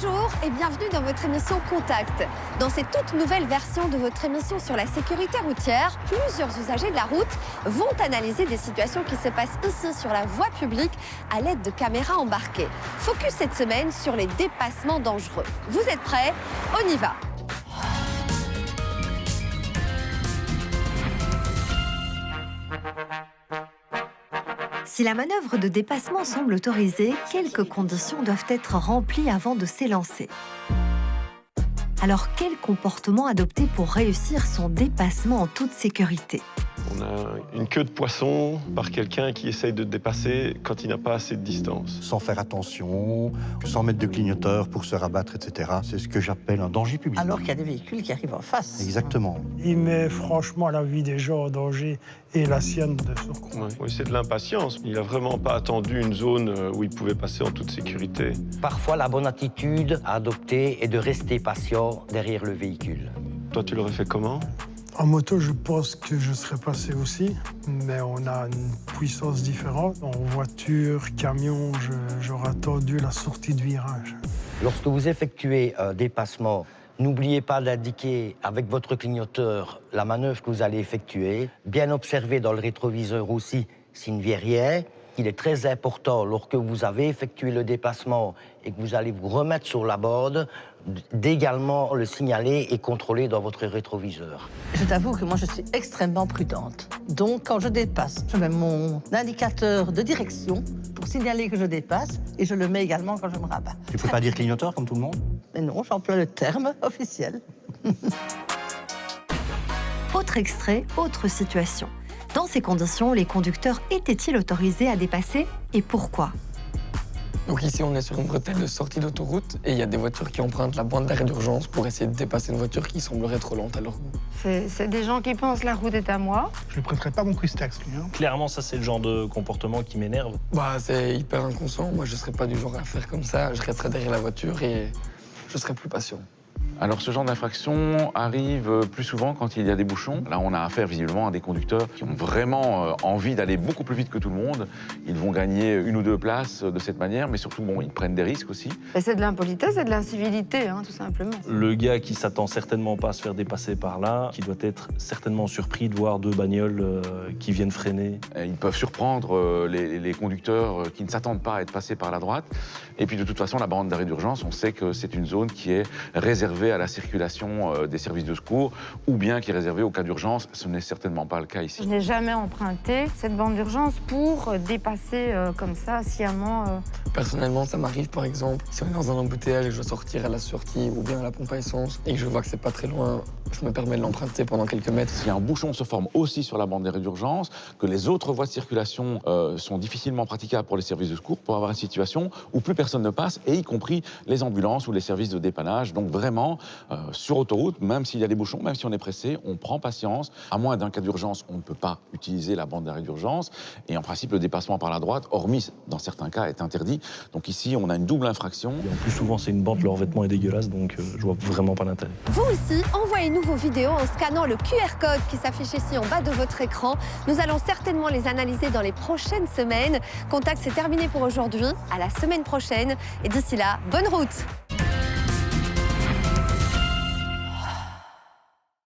Bonjour et bienvenue dans votre émission Contact. Dans cette toute nouvelle version de votre émission sur la sécurité routière, plusieurs usagers de la route vont analyser des situations qui se passent ici sur la voie publique à l'aide de caméras embarquées. Focus cette semaine sur les dépassements dangereux. Vous êtes prêts? On y va! Si la manœuvre de dépassement semble autorisée, quelques conditions doivent être remplies avant de s'élancer. Alors, quel comportement adopter pour réussir son dépassement en toute sécurité? On a une queue de poisson par quelqu'un qui essaye de dépasser quand il n'a pas assez de distance. Sans faire attention, sans mettre de clignoteur pour se rabattre, etc. C'est ce que j'appelle un danger public. Alors qu'il y a des véhicules qui arrivent en face. Exactement. Il met franchement la vie des gens en danger et la sienne de surcroît. Oui, c'est de l'impatience. Il n'a vraiment pas attendu une zone où il pouvait passer en toute sécurité. Parfois, la bonne attitude à adopter est de rester patient derrière le véhicule. Toi, tu l'aurais fait comment? En moto, je pense que je serais passé aussi, mais on a une puissance différente. En voiture, camion, j'aurais attendu la sortie de virage. Lorsque vous effectuez un dépassement, n'oubliez pas d'indiquer avec votre clignoteur la manœuvre que vous allez effectuer. Bien observer dans le rétroviseur aussi s'il ne vient rien. Il est très important, lorsque vous avez effectué le déplacement et que vous allez vous remettre sur la borde, d'également le signaler et contrôler dans votre rétroviseur. Je t'avoue que moi, je suis extrêmement prudente. Donc, quand je dépasse, je mets mon indicateur de direction pour signaler que je dépasse et je le mets également quand je me rabats. Tu peux pas dire clignoteur comme tout le monde? Mais non, j'emploie le terme officiel. Autre extrait, autre situation. Dans ces conditions, les conducteurs étaient-ils autorisés à dépasser et pourquoi? Donc ici, on est sur une bretelle de sortie d'autoroute et il y a des voitures qui empruntent la bande d'arrêt d'urgence pour essayer de dépasser une voiture qui semblerait trop lente à leur goût. C'est des gens qui pensent la route est à moi. Je lui prêterai pas mon Quistax, lui. Clairement, ça, c'est le genre de comportement qui m'énerve. Bah, c'est hyper inconscient. Moi, je serais pas du genre à faire comme ça. Je resterais derrière la voiture et je serais plus patient. Alors ce genre d'infraction arrive plus souvent quand il y a des bouchons. Là, on a affaire visiblement à des conducteurs qui ont vraiment envie d'aller beaucoup plus vite que tout le monde. Ils vont gagner une ou deux places de cette manière, mais surtout, bon, ils prennent des risques aussi. C'est de l'impolitesse et de l'incivilité, tout simplement. Le gars qui s'attend certainement pas à se faire dépasser par là, qui doit être certainement surpris de voir deux bagnoles qui viennent freiner. Et ils peuvent surprendre les conducteurs qui ne s'attendent pas à être passés par la droite. Et puis de toute façon, la bande d'arrêt d'urgence, on sait que c'est une zone qui est réservée à la circulation des services de secours ou bien qui est réservée au cas d'urgence. Ce n'est certainement pas le cas ici. Je n'ai jamais emprunté cette bande d'urgence pour dépasser comme ça, sciemment. Personnellement, ça m'arrive par exemple, si on est dans un embouteillage et que je dois sortir à la sortie ou bien à la pompe à essence et que je vois que c'est pas très loin, je me permets de l'emprunter pendant quelques mètres. Si un bouchon se forme aussi sur la bande d'arrêt d'urgence, que les autres voies de circulation sont difficilement praticables pour les services de secours, pour avoir une situation où plus personne ne passe, et y compris les ambulances ou les services de dépannage. Donc vraiment, sur autoroute, même s'il y a des bouchons, même si on est pressé, on prend patience. À moins d'un cas d'urgence, on ne peut pas utiliser la bande d'arrêt d'urgence. Et en principe, le dépassement par la droite, hormis dans certains cas, est interdit. Donc ici, on a une double infraction. Et en plus, souvent, c'est une bande, leur vêtement est dégueulasse, donc je vois vraiment pas l'intérêt. Vous aussi, envoyez-nous vos vidéos en scannant le QR code qui s'affiche ici en bas de votre écran. Nous allons certainement les analyser dans les prochaines semaines. Contact, c'est terminé pour aujourd'hui. À la semaine prochaine. Et d'ici là, bonne route!